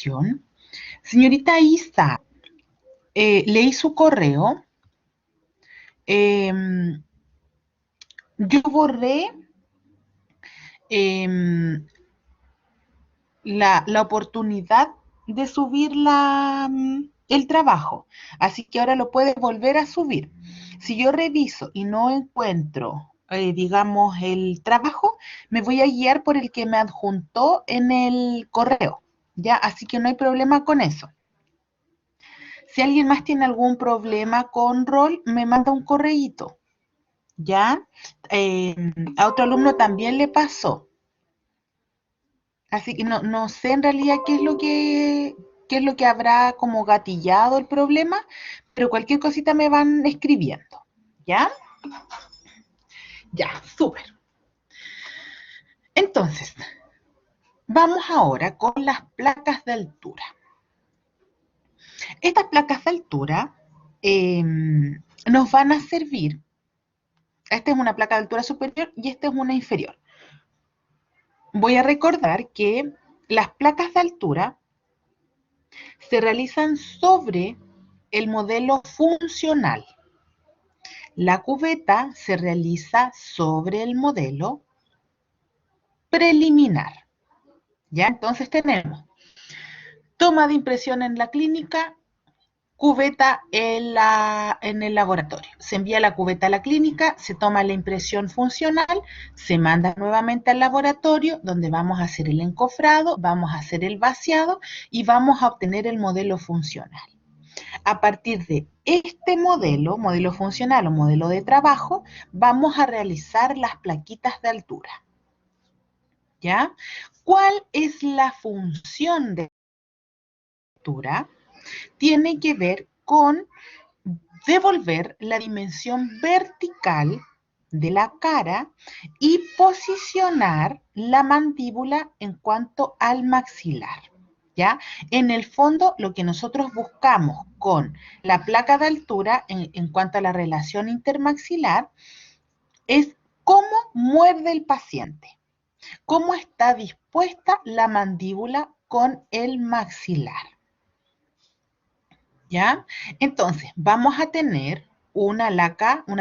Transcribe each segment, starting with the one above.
aclaración. Señorita Isa, leí su correo. Yo borré la oportunidad de subir el trabajo, así que ahora lo puedes volver a subir. Si yo reviso y no encuentro, digamos, el trabajo, me voy a guiar por el que me adjuntó en el correo, ¿ya? Así que no hay problema con eso. Si alguien más tiene algún problema con rol, me manda un correíto, ¿ya? A otro alumno también le pasó. Así que no sé en realidad qué es lo que habrá como gatillado el problema, pero cualquier cosita me van escribiendo. ¿Ya? Ya, súper. Entonces, vamos ahora con las placas de altura. Estas placas de altura nos van a servir. Esta es una placa de altura superior y esta es una inferior. Voy a recordar que las placas de altura se realizan sobre el modelo funcional. La cubeta se realiza sobre el modelo preliminar. ¿Ya? Entonces tenemos toma de impresión en la clínica, cubeta en el laboratorio. Se envía la cubeta a la clínica, se toma la impresión funcional, se manda nuevamente al laboratorio donde vamos a hacer el encofrado, vamos a hacer el vaciado y vamos a obtener el modelo funcional. A partir de este modelo funcional o modelo de trabajo, vamos a realizar las plaquitas de altura. ¿Ya? ¿Cuál es la función de altura? Tiene que ver con devolver la dimensión vertical de la cara y posicionar la mandíbula en cuanto al maxilar. ¿Ya? En el fondo, lo que nosotros buscamos con la placa de altura en cuanto a la relación intermaxilar es cómo muerde el paciente, cómo está dispuesta la mandíbula con el maxilar. ¿Ya? Entonces, vamos a tener una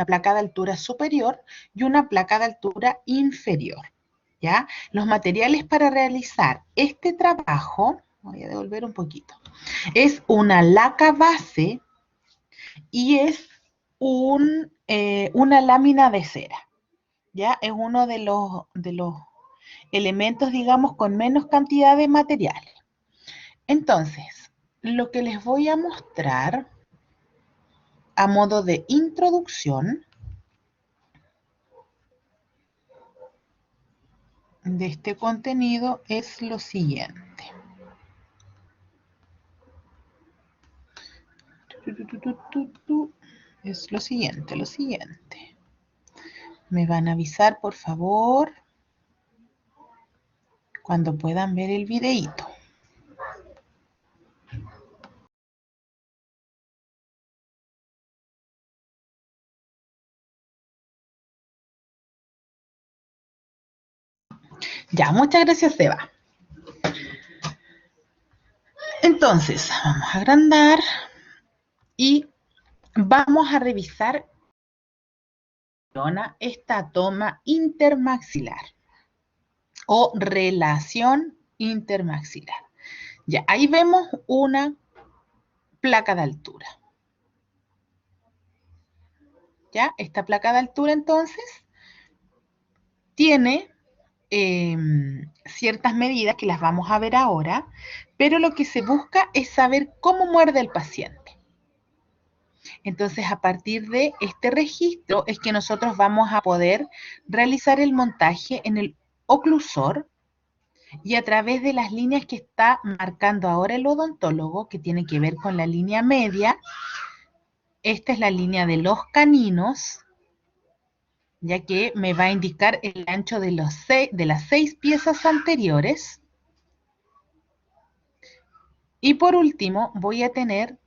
placa de altura superior y una placa de altura inferior. ¿Ya? Los materiales para realizar este trabajo, voy a devolver un poquito, es una laca base y es una lámina de cera. ¿Ya? Es uno de los elementos, digamos, con menos cantidad de materiales. Entonces, lo que les voy a mostrar a modo de introducción de este contenido es lo siguiente. Es lo siguiente. Me van a avisar, por favor, cuando puedan ver el videíto. Ya, muchas gracias, Eva. Entonces, vamos a agrandar y vamos a revisar esta toma intermaxilar o relación intermaxilar. Ya, ahí vemos una placa de altura. ¿Ya? Esta placa de altura entonces tiene ciertas medidas que las vamos a ver ahora, pero lo que se busca es saber cómo muerde el paciente. Entonces, a partir de este registro es que nosotros vamos a poder realizar el montaje en el oclusor y a través de las líneas que está marcando ahora el odontólogo, que tiene que ver con la línea media. Esta es la línea de los caninos, ya que me va a indicar el ancho de las 6 piezas anteriores. Y por último, voy a tener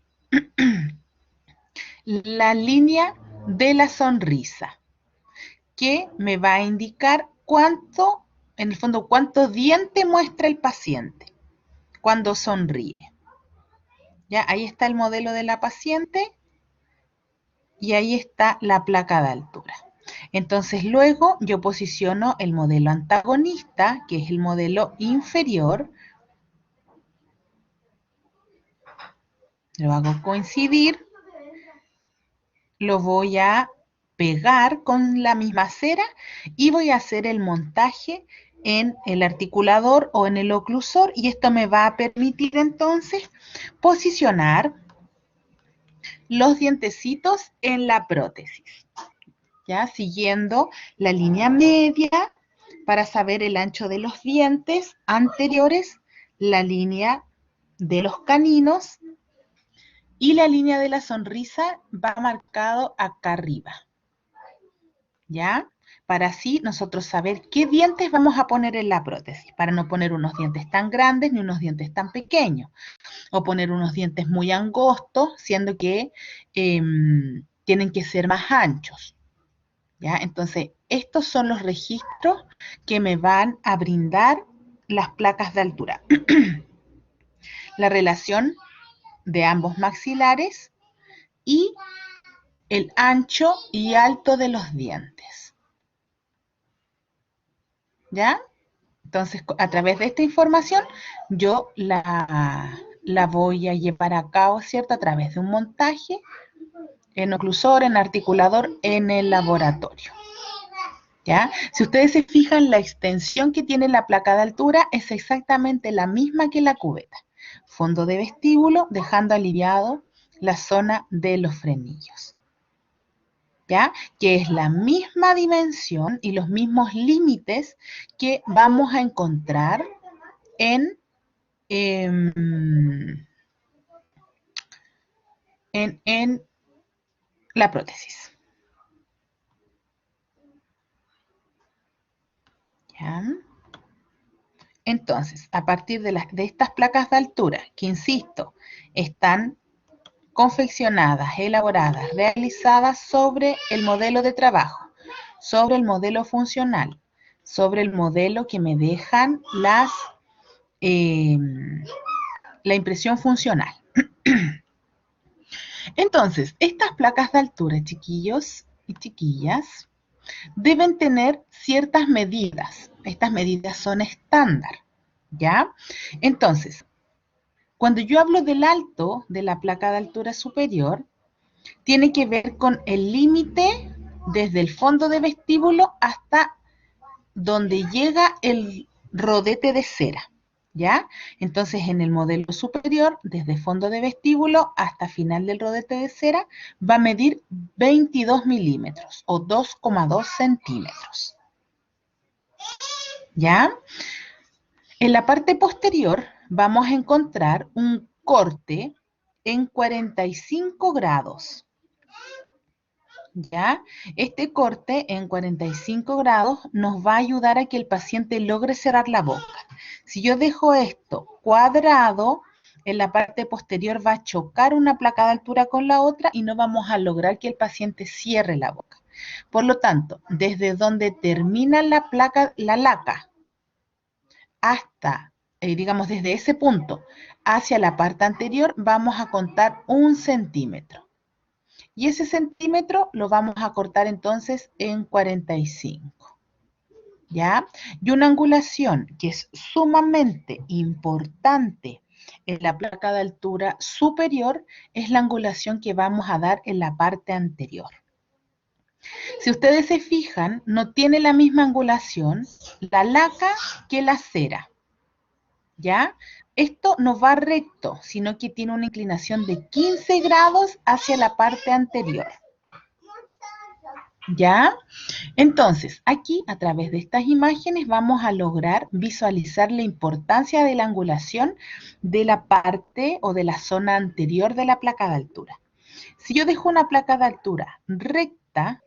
la línea de la sonrisa, que me va a indicar cuánto, en el fondo, cuánto diente muestra el paciente, cuando sonríe. Ya, ahí está el modelo de la paciente y ahí está la placa de altura. Entonces luego yo posiciono el modelo antagonista, que es el modelo inferior, lo hago coincidir, lo voy a pegar con la misma cera y voy a hacer el montaje en el articulador o en el oclusor, y esto me va a permitir entonces posicionar los dientecitos en la prótesis, ya siguiendo la línea media para saber el ancho de los dientes anteriores, la línea de los caninos y la línea de la sonrisa va marcado acá arriba, ¿ya? Para así nosotros saber qué dientes vamos a poner en la prótesis, para no poner unos dientes tan grandes ni unos dientes tan pequeños, o poner unos dientes muy angostos, siendo que tienen que ser más anchos, ¿ya? Entonces, estos son los registros que me van a brindar las placas de altura. La relación de ambos maxilares y el ancho y alto de los dientes, ¿ya? Entonces, a través de esta información, yo la voy a llevar a cabo, ¿cierto? A través de un montaje en oclusor, en articulador, en el laboratorio, ¿ya? Si ustedes se fijan, la extensión que tiene la placa de altura es exactamente la misma que la cubeta. Fondo de vestíbulo, dejando aliviado la zona de los frenillos, ¿ya? Que es la misma dimensión y los mismos límites que vamos a encontrar en, en la prótesis, ¿ya? Entonces, a partir de estas placas de altura, que insisto, están confeccionadas, elaboradas, realizadas sobre el modelo de trabajo, sobre el modelo funcional, sobre el modelo que me dejan la impresión funcional. Entonces, estas placas de altura, chiquillos y chiquillas, deben tener ciertas medidas. Estas medidas son estándar, ¿ya? Entonces, cuando yo hablo del alto de la placa de altura superior, tiene que ver con el límite desde el fondo de vestíbulo hasta donde llega el rodete de cera, ¿ya? Entonces, en el modelo superior, desde fondo de vestíbulo hasta final del rodete de cera, va a medir 22 milímetros o 2,2 centímetros, ¿ya? En la parte posterior vamos a encontrar un corte en 45 grados, ¿ya? Este corte en 45 grados nos va a ayudar a que el paciente logre cerrar la boca. Si yo dejo esto cuadrado, en la parte posterior va a chocar una placa de altura con la otra y no vamos a lograr que el paciente cierre la boca. Por lo tanto, desde donde termina la placa, la laca, hasta, digamos, desde ese punto hacia la parte anterior, vamos a contar 1 centímetro. Y ese centímetro lo vamos a cortar entonces en 45, ¿ya? Y una angulación que es sumamente importante en la placa de altura superior es la angulación que vamos a dar en la parte anterior. Si ustedes se fijan, no tiene la misma angulación la laca que la cera, ¿ya? Esto no va recto, sino que tiene una inclinación de 15 grados hacia la parte anterior, ¿ya? Entonces, aquí, a través de estas imágenes, vamos a lograr visualizar la importancia de la angulación de la parte o de la zona anterior de la placa de altura. Si yo dejo una placa de altura recta,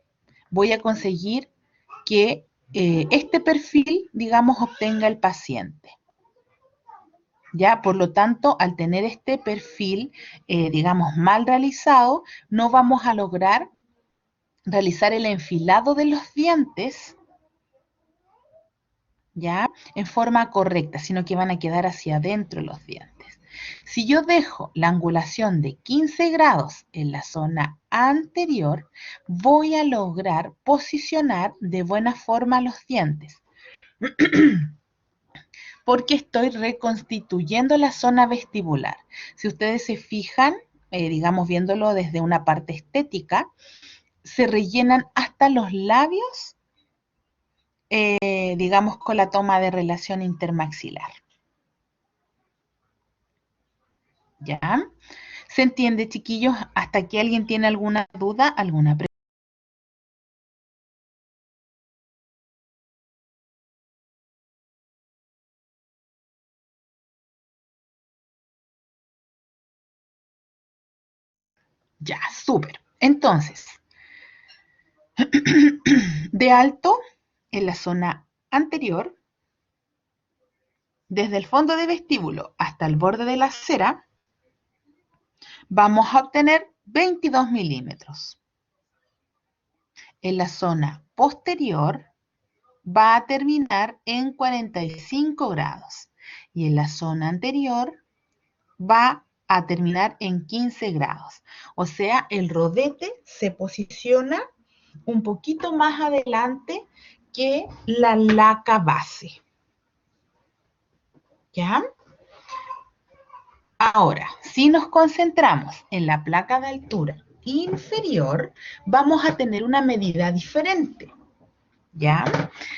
voy a conseguir que este perfil, digamos, obtenga el paciente. ¿Ya? Por lo tanto, al tener este perfil, digamos, mal realizado, no vamos a lograr realizar el enfilado de los dientes, ¿ya? En forma correcta, sino que van a quedar hacia adentro los dientes. Si yo dejo la angulación de 15 grados en la zona anterior, voy a lograr posicionar de buena forma los dientes. Porque estoy reconstituyendo la zona vestibular. Si ustedes se fijan, digamos viéndolo desde una parte estética, se rellenan hasta los labios, digamos con la toma de relación intermaxilar. ¿Ya? ¿Se entiende, chiquillos? ¿Hasta aquí alguien tiene alguna duda, alguna pregunta? Ya, súper. Entonces, de alto, en la zona anterior, desde el fondo de vestíbulo hasta el borde de la cera, vamos a obtener 22 milímetros. En la zona posterior va a terminar en 45 grados y en la zona anterior va a terminar en 15 grados. O sea, el rodete se posiciona un poquito más adelante que la laca base. ¿Ya? Ahora, si nos concentramos en la placa de altura inferior, vamos a tener una medida diferente. ¿Ya?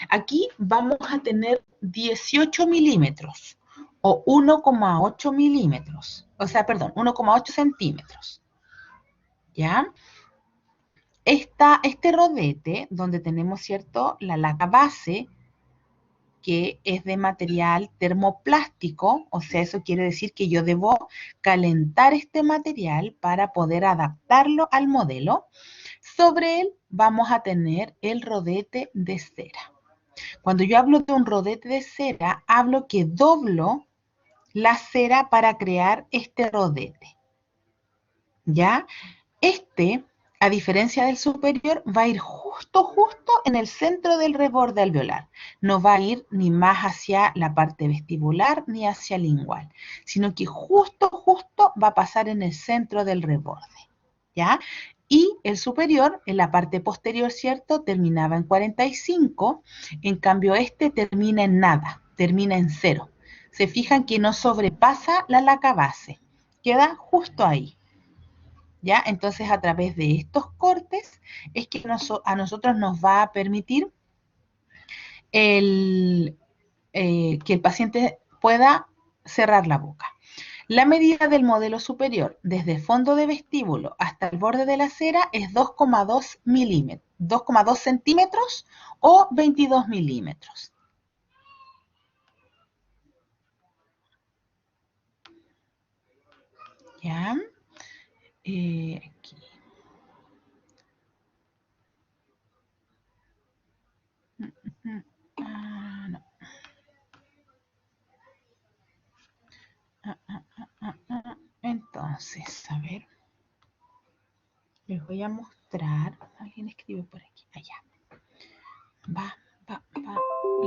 Aquí vamos a tener 18 milímetros o 1,8 milímetros, o sea, perdón, 1,8 centímetros. ¿Ya? Este rodete, donde tenemos, ¿cierto?, la laca base, que es de material termoplástico, o sea, eso quiere decir que yo debo calentar este material para poder adaptarlo al modelo. Sobre él vamos a tener el rodete de cera. Cuando yo hablo de un rodete de cera, hablo que doblo la cera para crear este rodete. ¿Ya? Este, a diferencia del superior, va a ir justo en el centro del reborde alveolar. No va a ir ni más hacia la parte vestibular ni hacia lingual, sino que justo va a pasar en el centro del reborde. ¿Ya? Y el superior, en la parte posterior, ¿cierto?, terminaba en 45, en cambio este termina en nada, termina en 0. Se fijan que no sobrepasa la laca base, queda justo ahí. ¿Ya? Entonces, a través de estos cortes es que a nosotros nos va a permitir que el paciente pueda cerrar la boca. La medida del modelo superior desde el fondo de vestíbulo hasta el borde de la cera es 2,2 milímetros, 2,2 centímetros o 22 milímetros. ¿Ya? Aquí. No. Entonces, a ver. Les voy a mostrar. Alguien escribe por aquí. Allá. Va.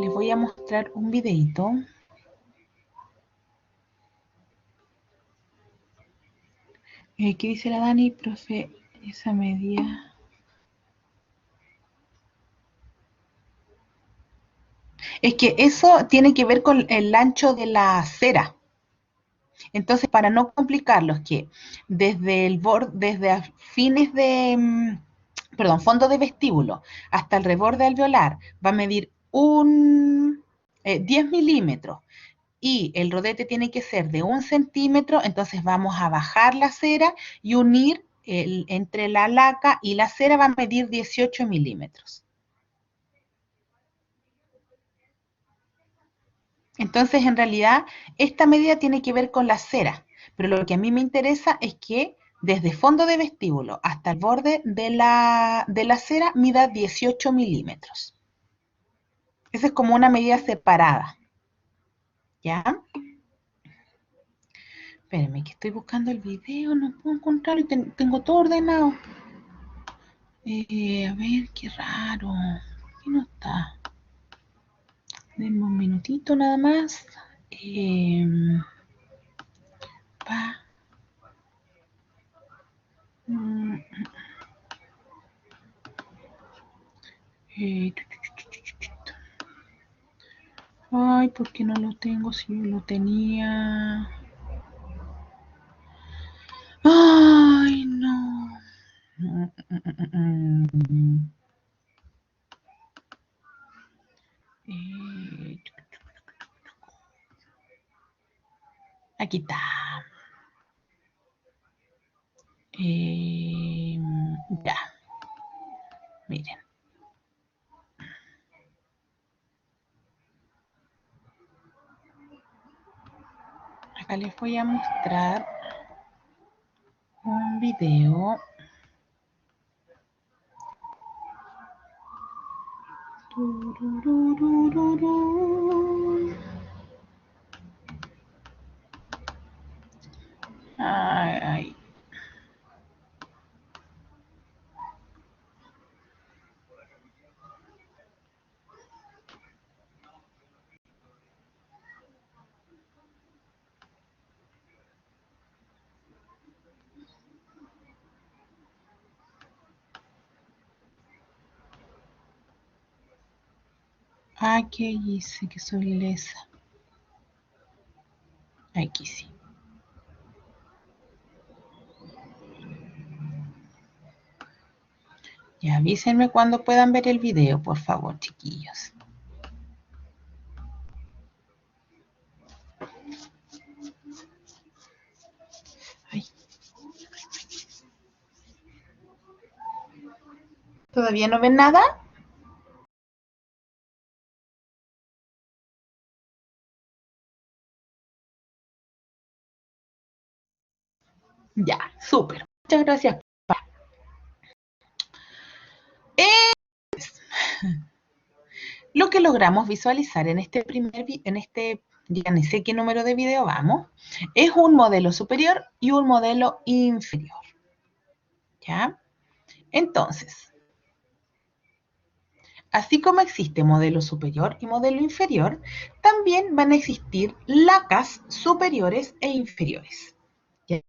Les voy a mostrar un videito. ¿Qué dice la Dani, profe? Esa medida. Es que eso tiene que ver con el ancho de la cera. Entonces, para no complicarlos, que desde el borde, desde fines de, perdón, fondo de vestíbulo hasta el reborde alveolar va a medir 10 milímetros y el rodete tiene que ser de 1 centímetro, entonces vamos a bajar la cera y unir entre la laca y la cera va a medir 18 milímetros. Entonces, en realidad, esta medida tiene que ver con la cera, pero lo que a mí me interesa es que desde fondo de vestíbulo hasta el borde de la cera mida 18 milímetros. Esa es como una medida separada. ¿Ya? Espérenme, que estoy buscando el video, no puedo encontrarlo y tengo todo ordenado. A ver, qué raro. ¿Por qué no está? Denme un minutito nada más. Ay, ¿por qué no lo tengo si yo lo tenía? Ay, no. Aquí está. Ya. Miren. Acá les voy a mostrar un video. Ay, ay. Aquí dice que soy lesa. Aquí sí. Y avísenme cuando puedan ver el video, por favor, chiquillos. Ay. ¿Todavía no ven nada? Ya, súper. Muchas gracias. Lo que logramos visualizar en este ya no sé qué número de video vamos, es un modelo superior y un modelo inferior. ¿Ya? Entonces, así como existe modelo superior y modelo inferior, también van a existir lacas superiores e inferiores, ¿ya?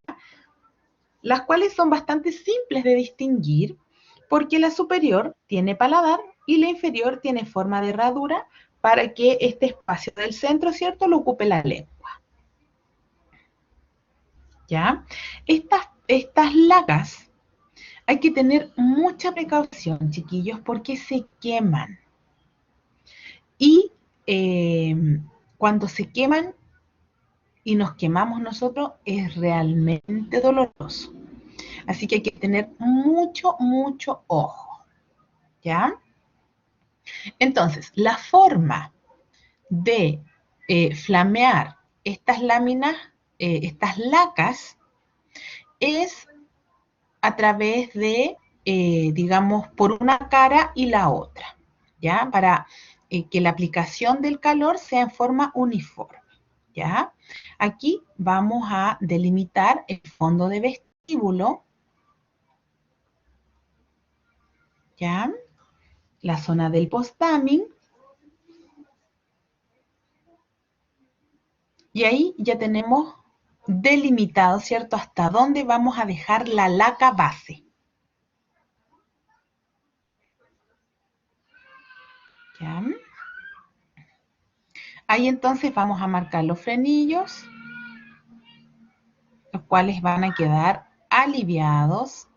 Las cuales son bastante simples de distinguir porque la superior tiene paladar y la inferior tiene forma de herradura para que este espacio del centro, ¿cierto?, lo ocupe la lengua. ¿Ya? Estas lacas hay que tener mucha precaución, chiquillos, porque se queman. Y cuando se queman y nos quemamos nosotros, es realmente doloroso. Así que hay que tener mucho, mucho ojo. ¿Ya? Entonces, la forma de flamear estas láminas, estas lacas, es a través de, digamos, por una cara y la otra, ¿ya? Para que la aplicación del calor sea en forma uniforme, ¿ya? Aquí vamos a delimitar el fondo de vestíbulo, ¿ya? La zona del post-damming. Y ahí ya tenemos delimitado, ¿cierto?, hasta dónde vamos a dejar la laca base. ¿Ya? Ahí entonces vamos a marcar los frenillos, los cuales van a quedar aliviados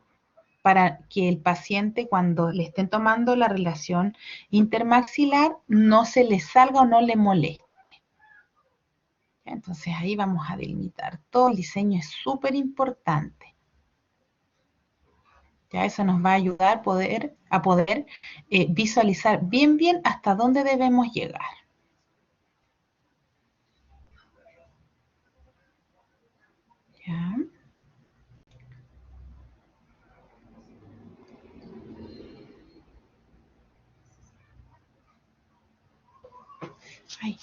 para que el paciente, cuando le estén tomando la relación intermaxilar, no se le salga o no le moleste. Entonces ahí vamos a delimitar todo. El diseño es súper importante. Ya eso nos va a ayudar a poder visualizar bien hasta dónde debemos llegar. ¿Ya? Ay.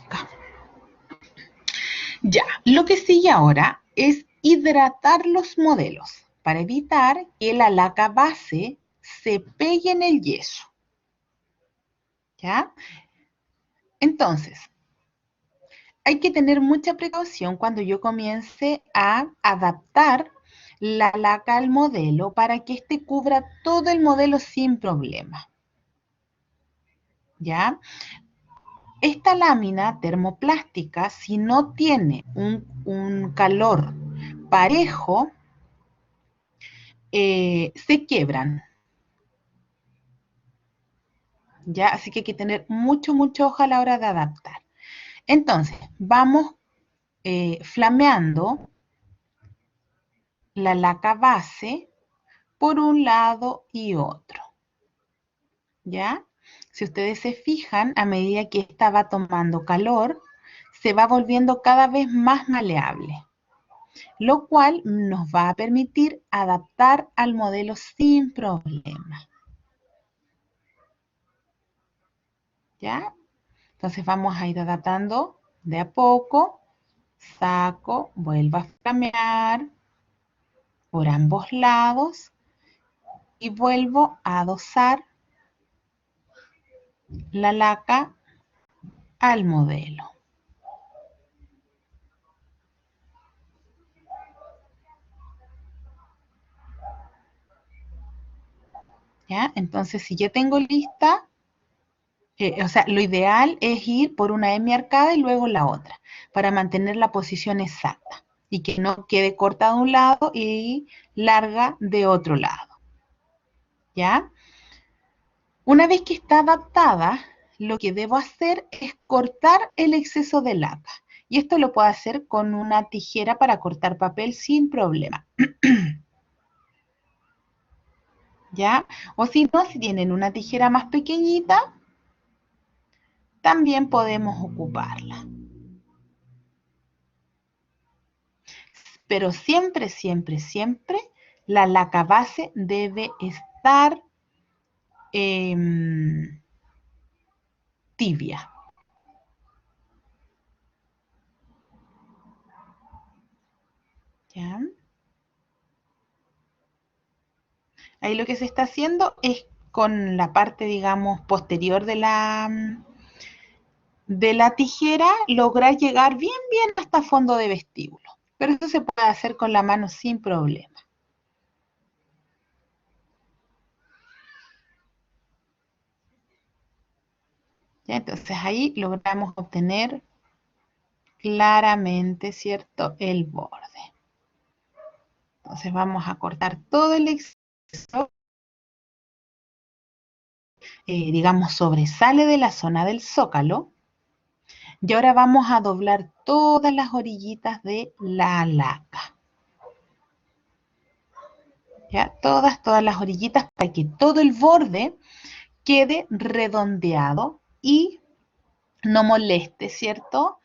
Acá. Ya, lo que sigue ahora es hidratar los modelos para evitar que la laca base se pegue en el yeso. ¿Ya? Entonces, hay que tener mucha precaución cuando yo comience a adaptar la laca al modelo para que éste cubra todo el modelo sin problema. ¿Ya? Esta lámina termoplástica, si no tiene un calor parejo, se quiebran. ¿Ya? Así que hay que tener mucho ojo a la hora de adaptar. Entonces, vamos flameando la laca base por un lado y otro. ¿Ya? Si ustedes se fijan, a medida que esta va tomando calor, se va volviendo cada vez más maleable, lo cual nos va a permitir adaptar al modelo sin problema. ¿Ya? Entonces vamos a ir adaptando de a poco, saco, vuelvo a flamear por ambos lados y vuelvo a adosar la laca al modelo. ¿Ya? Entonces, si ya tengo lista, o sea, lo ideal es ir por una M arcada y luego la otra, para mantener la posición exacta y que no quede corta de un lado y larga de otro lado. ¿Ya? Una vez que está adaptada, lo que debo hacer es cortar el exceso de laca. Y esto lo puedo hacer con una tijera para cortar papel sin problema. ¿Ya? O si no, si tienen una tijera más pequeñita, también podemos ocuparla. Pero siempre, la laca base debe estar tibia. ¿Ya? Ahí lo que se está haciendo es con la parte, digamos, posterior de la tijera, lograr llegar bien hasta fondo de vestíbulo. Pero eso se puede hacer con la mano sin problema. ¿Ya? Entonces ahí logramos obtener claramente, ¿cierto?, el borde. Entonces vamos a cortar todo el exceso, digamos, sobresale de la zona del zócalo. Y ahora vamos a doblar todas las orillitas de la laca. ¿Ya? Todas las orillitas para que todo el borde quede redondeado y no moleste, ¿cierto?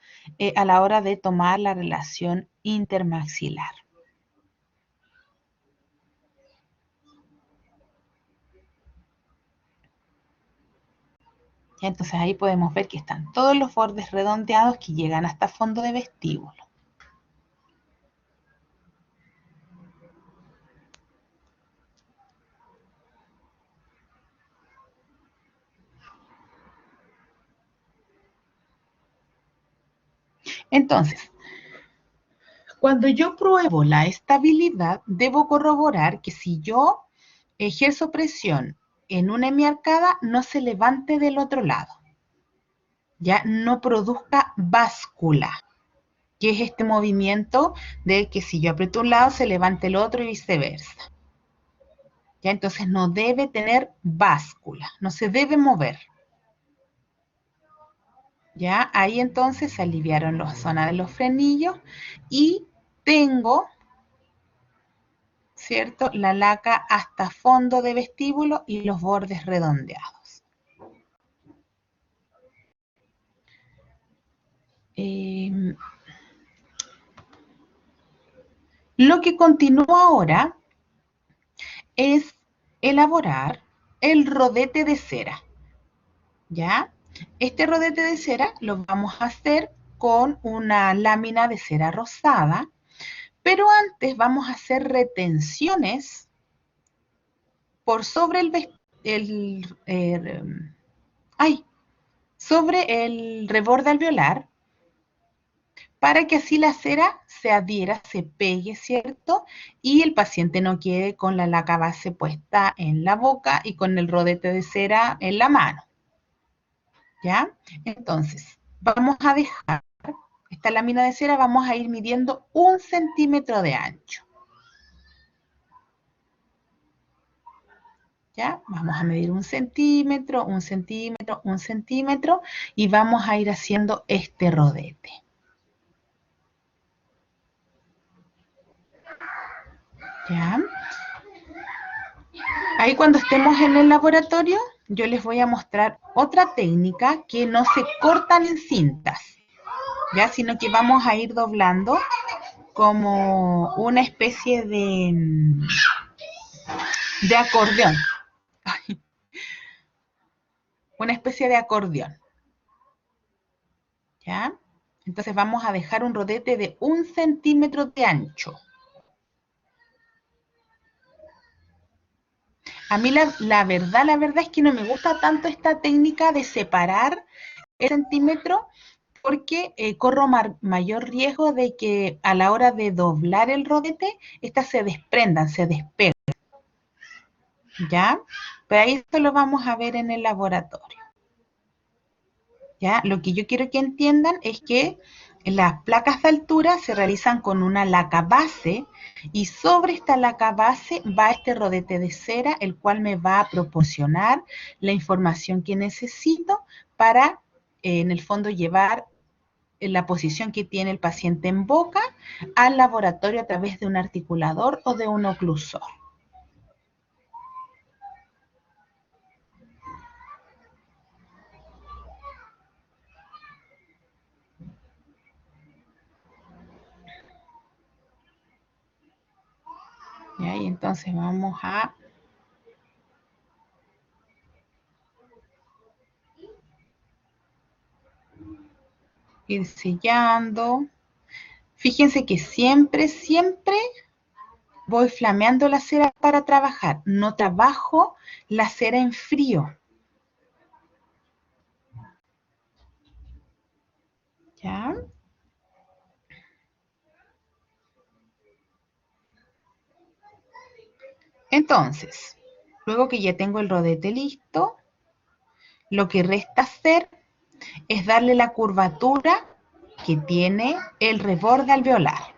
A la hora de tomar la relación intermaxilar. ¿Ya? Entonces ahí podemos ver que están todos los bordes redondeados que llegan hasta fondo de vestíbulo. Entonces, cuando yo pruebo la estabilidad, debo corroborar que si yo ejerzo presión en una hemiarcada, no se levante del otro lado, ya no produzca báscula, que es este movimiento de que si yo aprieto un lado, se levante el otro y viceversa. Ya entonces no debe tener báscula, no se debe mover. Ya ahí entonces se aliviaron la zona de los frenillos y tengo, ¿cierto?, la laca hasta fondo de vestíbulo y los bordes redondeados. Lo que continúa ahora es elaborar el rodete de cera, ¿ya? Este rodete de cera lo vamos a hacer con una lámina de cera rosada, pero antes vamos a hacer retenciones por sobre sobre el reborde alveolar para que así la cera se adhiera, se pegue, ¿cierto? Y el paciente no quede con la laca base puesta en la boca y con el rodete de cera en la mano, ¿ya? Entonces, vamos a dejar esta lámina de cera, vamos a ir midiendo 1 centímetro de ancho. ¿Ya? Vamos a medir 1 centímetro, 1 centímetro, 1 centímetro y vamos a ir haciendo este rodete. ¿Ya? Ahí cuando estemos en el laboratorio, yo les voy a mostrar otra técnica que no se cortan en cintas, ¿ya? Sino que vamos a ir doblando como una especie de acordeón. Una especie de acordeón. ¿Ya? Entonces vamos a dejar un rodete de 1 centímetro de ancho. A mí la verdad es que no me gusta tanto esta técnica de separar el centímetro porque corro mayor riesgo de que a la hora de doblar el rodete, estas se desprendan, se despeguen. ¿Ya? Pero ahí esto lo vamos a ver en el laboratorio. ¿Ya? Lo que yo quiero que entiendan es que las placas de altura se realizan con una laca base y sobre esta laca base va este rodete de cera, el cual me va a proporcionar la información que necesito para, en el fondo, llevar la posición que tiene el paciente en boca al laboratorio a través de un articulador o de un oclusor. ¿Ya? Y entonces vamos a ir sellando. Fíjense que siempre voy flameando la cera para trabajar. No trabajo la cera en frío. ¿Ya? Entonces, luego que ya tengo el rodete listo, lo que resta hacer es darle la curvatura que tiene el reborde alveolar.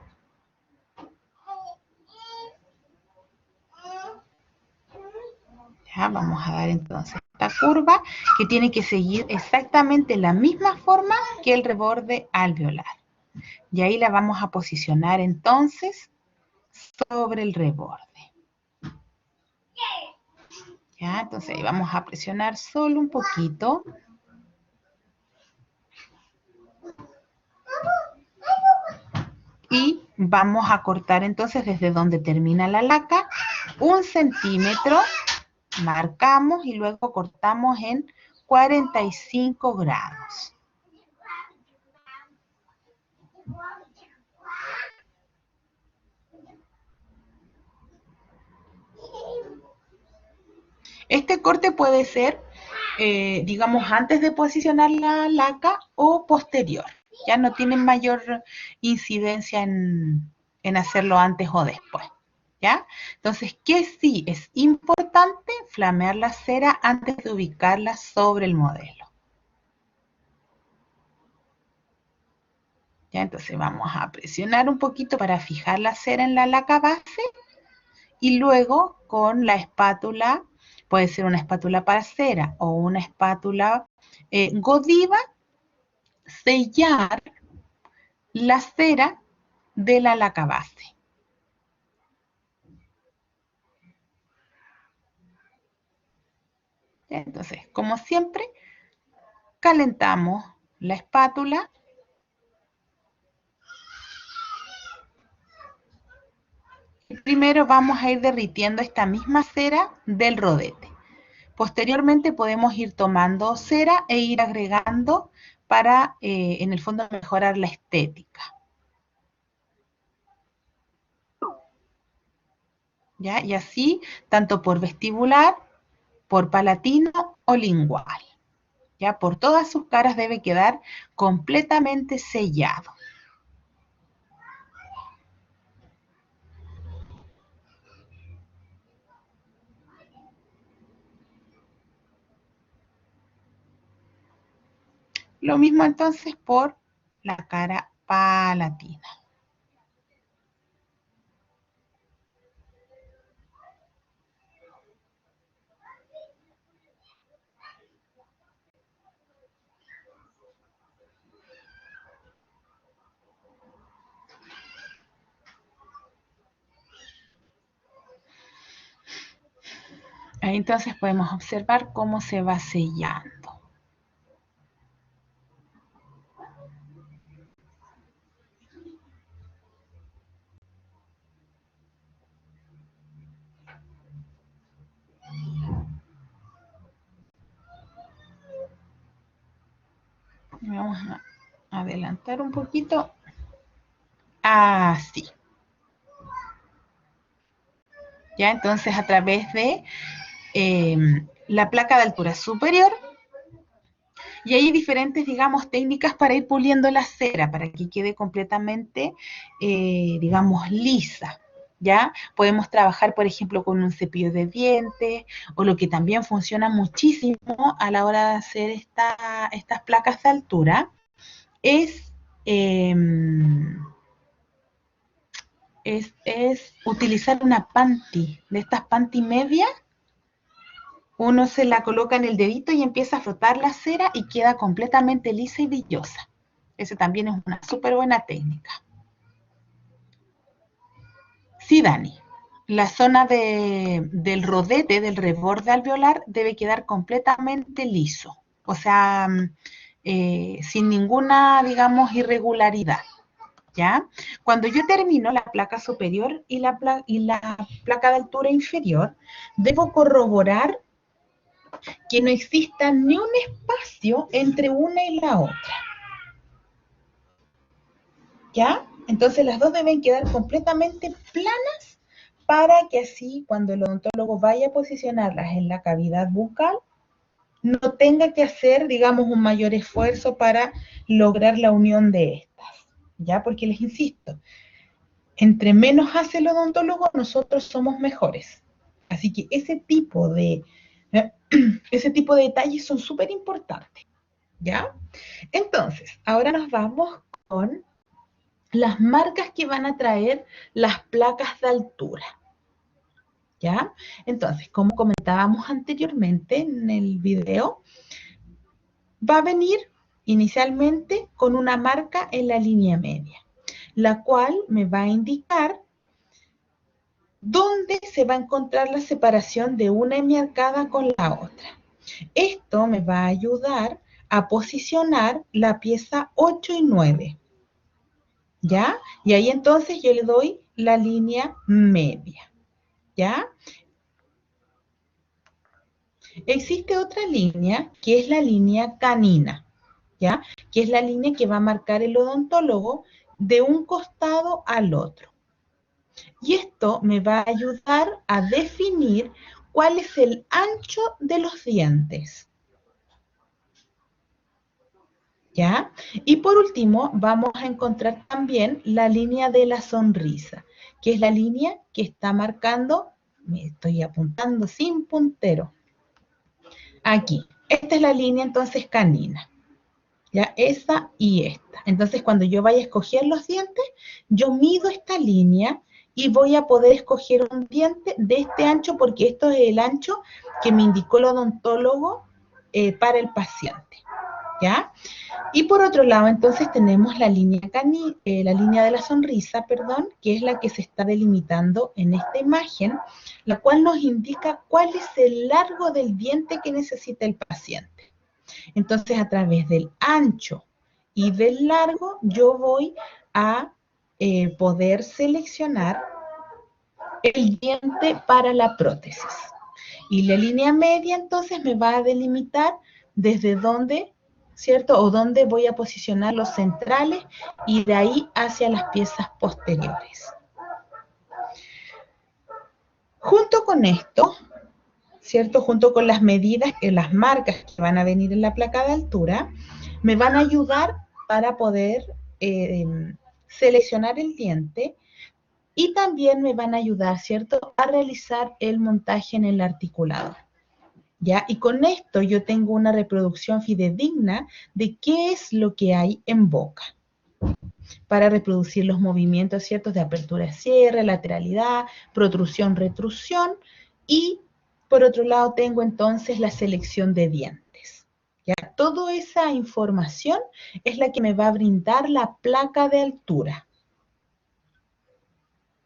Ya, vamos a dar entonces esta curva que tiene que seguir exactamente la misma forma que el reborde alveolar. Y ahí la vamos a posicionar entonces sobre el reborde. Ya, entonces ahí vamos a presionar solo un poquito. Y vamos a cortar entonces desde donde termina la laca 1 centímetro, marcamos y luego cortamos en 45 grados. Este corte puede ser, digamos, antes de posicionar la laca o posterior. Ya no tienen mayor incidencia en hacerlo antes o después. ¿Ya? Entonces, ¿qué sí es importante? Flamear la cera antes de ubicarla sobre el modelo. ¿Ya? Entonces vamos a presionar un poquito para fijar la cera en la laca base y luego con la espátula, puede ser una espátula para cera o una espátula Godiva, sellar la cera de la laca base. Entonces, como siempre, calentamos la espátula. Y primero vamos a ir derritiendo esta misma cera del rodete. Posteriormente podemos ir tomando cera e ir agregando para, en el fondo, mejorar la estética. ¿Ya? Y así, tanto por vestibular, por palatino o lingual. ¿Ya? Por todas sus caras debe quedar completamente sellado. Lo mismo entonces por la cara palatina. Ahí entonces podemos observar cómo se va sellando. Vamos a adelantar un poquito. Así. Ya, entonces a través de la placa de altura superior, y hay diferentes, digamos, técnicas para ir puliendo la cera, para que quede completamente, digamos, lisa. ¿Ya? Podemos trabajar, por ejemplo, con un cepillo de dientes, o lo que también funciona muchísimo a la hora de hacer estas placas de altura, es, eh, es utilizar una panty, de estas panty medias. Uno se la coloca en el dedito y empieza a frotar la cera y queda completamente lisa y brillosa. Esa también es una súper buena técnica. Sí, Dani. La zona del rodete, del reborde alveolar, debe quedar completamente liso. O sea, sin ninguna, digamos, irregularidad. ¿Ya? Cuando yo termino la placa superior y la placa de altura inferior, debo corroborar que no exista ni un espacio entre una y la otra. ¿Ya? Entonces las dos deben quedar completamente planas para que así cuando el odontólogo vaya a posicionarlas en la cavidad bucal, no tenga que hacer, digamos, un mayor esfuerzo para lograr la unión de estas. ¿Ya? Porque les insisto, entre menos hace el odontólogo, nosotros somos mejores. Así que ese tipo de detalles son súper importantes. ¿Ya? Entonces, ahora nos vamos con las marcas que van a traer las placas de altura. ¿Ya? Entonces, como comentábamos anteriormente en el video, va a venir inicialmente con una marca en la línea media, la cual me va a indicar dónde se va a encontrar la separación de una hemiarcada con la otra. Esto me va a ayudar a posicionar la pieza 8 y 9. ¿Ya? Y ahí entonces yo le doy la línea media. ¿Ya? Existe otra línea que es la línea canina. ¿Ya? Que es la línea que va a marcar el odontólogo de un costado al otro. Y esto me va a ayudar a definir cuál es el ancho de los dientes. ¿Ya? Y por último, vamos a encontrar también la línea de la sonrisa, que es la línea que está marcando, me estoy apuntando sin puntero, aquí. Esta es la línea entonces canina, ¿ya? Esa y esta. Entonces, cuando yo vaya a escoger los dientes, yo mido esta línea y voy a poder escoger un diente de este ancho, porque esto es el ancho que me indicó el odontólogo para el paciente, ¿ya? Y por otro lado, entonces tenemos la línea de la sonrisa, perdón, que es la que se está delimitando en esta imagen, la cual nos indica cuál es el largo del diente que necesita el paciente. Entonces, a través del ancho y del largo, yo voy a poder seleccionar el diente para la prótesis. Y la línea media, entonces, me va a delimitar desde dónde, ¿cierto? O dónde voy a posicionar los centrales y de ahí hacia las piezas posteriores. Junto con esto, ¿cierto? Junto con las medidas, las marcas que van a venir en la placa de altura, me van a ayudar para poder seleccionar el diente y también me van a ayudar, ¿cierto?, a realizar el montaje en el articulador. ¿ya? Y con esto yo tengo una reproducción fidedigna de qué es lo que hay en boca para reproducir los movimientos ciertos de apertura-cierre, lateralidad, protrusión, retrusión y por otro lado tengo entonces la selección de dientes. ¿Ya? Toda esa información es la que me va a brindar la placa de altura.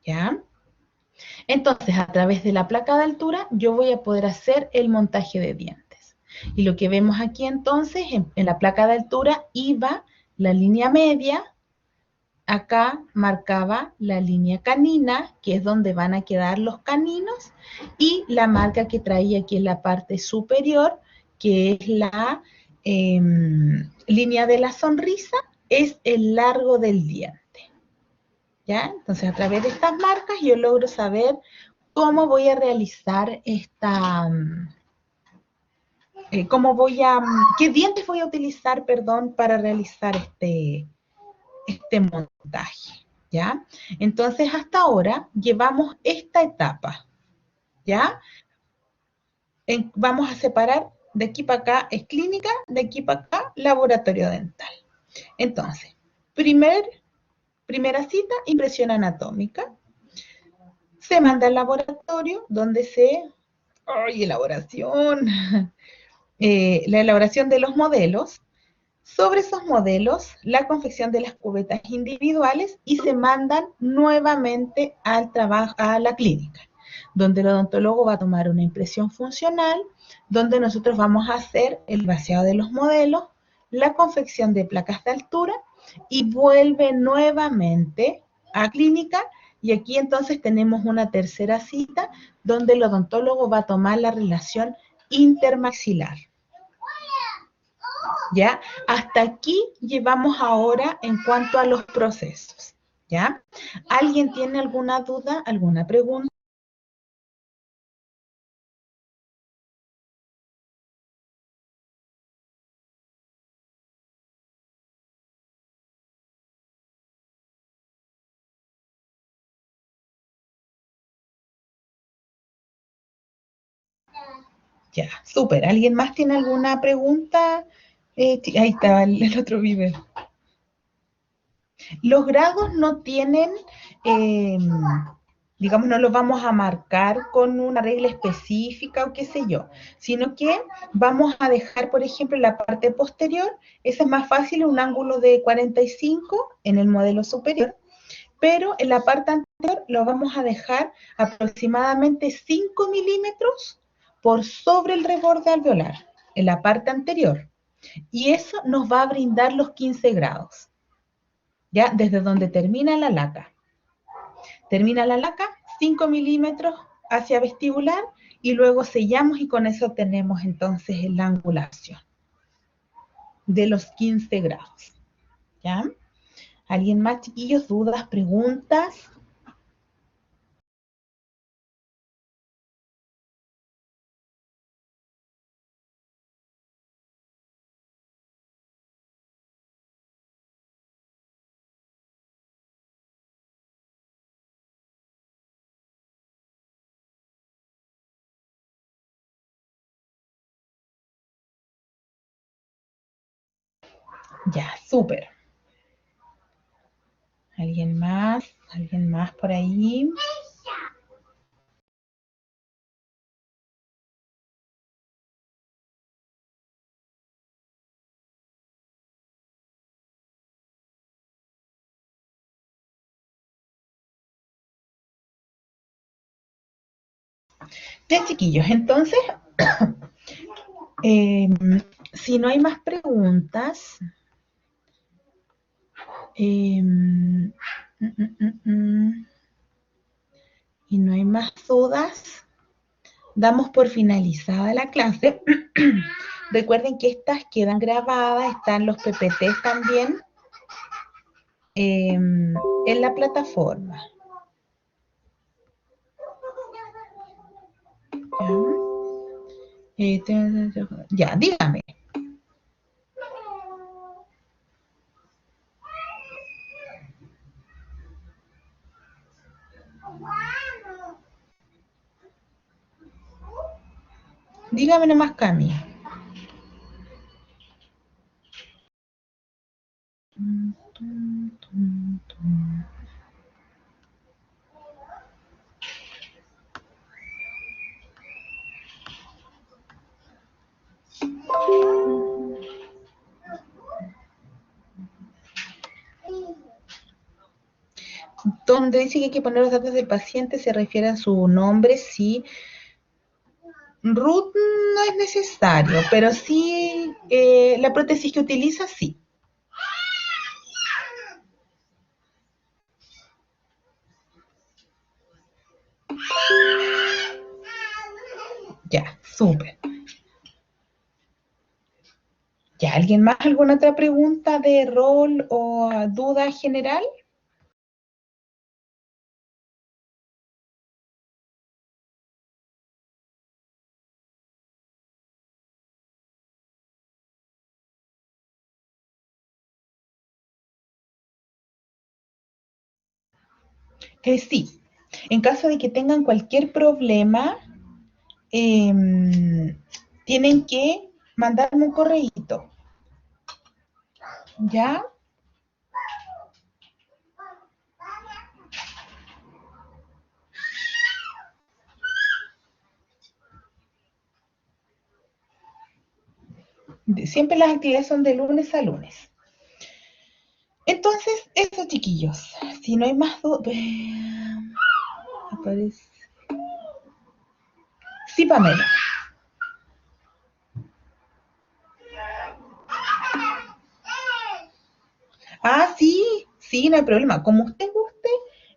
¿Ya? Entonces, a través de la placa de altura, yo voy a poder hacer el montaje de dientes. Y lo que vemos aquí entonces, en la placa de altura, iba la línea media, acá marcaba la línea canina, que es donde van a quedar los caninos, y la marca que traía aquí en la parte superior, que es la línea de la sonrisa, es el largo del diente. ¿Ya? Entonces, a través de estas marcas yo logro saber cómo voy a realizar qué dientes voy a utilizar, perdón, para realizar este montaje, ¿ya? Entonces, hasta ahora llevamos esta etapa, ¿ya? Vamos a separar de aquí para acá es clínica, de aquí para acá laboratorio dental. Entonces, primera cita, impresión anatómica. Se manda al laboratorio donde ¡ay, elaboración! La elaboración de los modelos. Sobre esos modelos, la confección de las cubetas individuales y se mandan nuevamente al trabajo, a la clínica, donde el odontólogo va a tomar una impresión funcional, donde nosotros vamos a hacer el vaciado de los modelos, la confección de placas de altura y vuelve nuevamente a clínica y aquí entonces tenemos una tercera cita donde el odontólogo va a tomar la relación intermaxilar. ¿Ya? Hasta aquí llevamos ahora en cuanto a los procesos, ¿ya? ¿Alguien tiene alguna duda, alguna pregunta? Ya, súper. ¿Alguien más tiene alguna pregunta? Ahí está el otro video. Los grados no tienen, eh, digamos, no los vamos a marcar con una regla específica o qué sé yo, sino que vamos a dejar, por ejemplo, en la parte posterior, esa es más fácil, un ángulo de 45 en el modelo superior, pero en la parte anterior lo vamos a dejar aproximadamente 5 milímetros por sobre el reborde alveolar, en la parte anterior. Y eso nos va a brindar los 15 grados. ¿Ya? Desde donde termina la laca. Termina la laca, 5 milímetros hacia vestibular y luego sellamos y con eso tenemos entonces la angulación de los 15 grados. ¿Ya? ¿Alguien más, chiquillos? ¿Dudas, preguntas? Ya, súper. ¿Alguien más? ¿Alguien más por ahí? Ya, chiquillos, entonces, eh, si no hay más preguntas, eh, y no hay más dudas, damos por finalizada la clase. Recuerden que estas quedan grabadas, están los PPTs también en la plataforma. Ya, dígame. Dígame nomás, Cami. Donde dice que hay que poner los datos del paciente, se refiere a su nombre, sí. Root no es necesario, pero sí la prótesis que utiliza, sí. Ya, súper. ¿Ya alguien más? ¿Alguna otra pregunta de rol o duda general? Sí. En caso de que tengan cualquier problema, tienen que mandarme un correíto. ¿Ya? Siempre las actividades son de lunes a lunes. Entonces, eso, chiquillos. Si no hay más dudas. Aparece. Sí, Pamela. Ah, sí, sí, no hay problema. Como usted guste,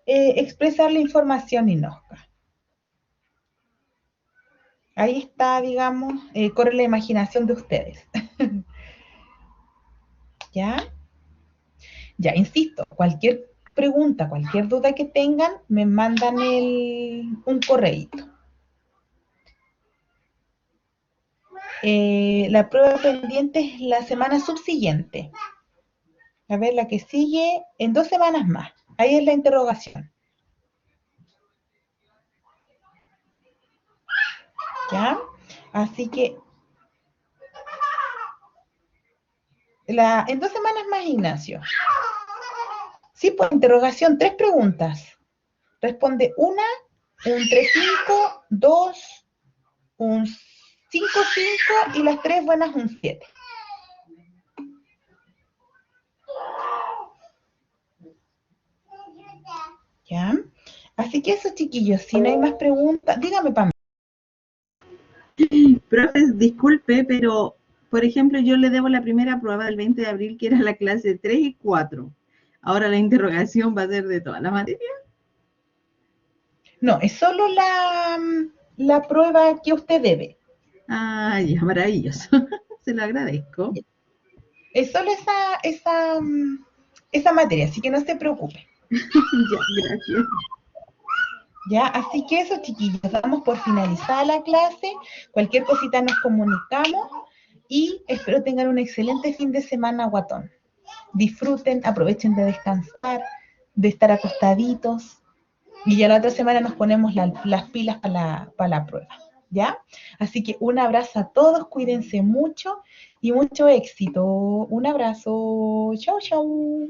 expresar la información, Inosca. Ahí está, digamos, corre la imaginación de ustedes. ¿Ya? Ya, insisto, cualquier pregunta, cualquier duda que tengan, me mandan un correíto. La prueba pendiente es la semana subsiguiente. A ver, la que sigue en 2 semanas más. Ahí es la interrogación. ¿Ya? Así que en 2 semanas más, Ignacio. Sí, pues interrogación, 3 preguntas. Responde una, un 3-5, dos, un 5-5 y las 3 buenas un 7. ¿Ya? Así que eso, chiquillos, si no hay más preguntas, dígame, Pam. Profes, disculpe, pero por ejemplo, yo le debo la primera prueba del 20 de abril, que era la clase 3 y 4. Ahora la interrogación va a ser de toda la materia. No, es solo la prueba que usted debe. Ah, ya, maravilloso. Se lo agradezco. Es solo esa materia, así que no se preocupe. Ya, gracias. ¿Ya? Así que eso, chiquillos, damos por finalizada la clase. Cualquier cosita nos comunicamos y espero tengan un excelente fin de semana, guatón. Disfruten, aprovechen de descansar, de estar acostaditos y ya la otra semana nos ponemos las pilas para la prueba. ¿Ya? Así que un abrazo a todos, cuídense mucho y mucho éxito. Un abrazo. Chau, chau.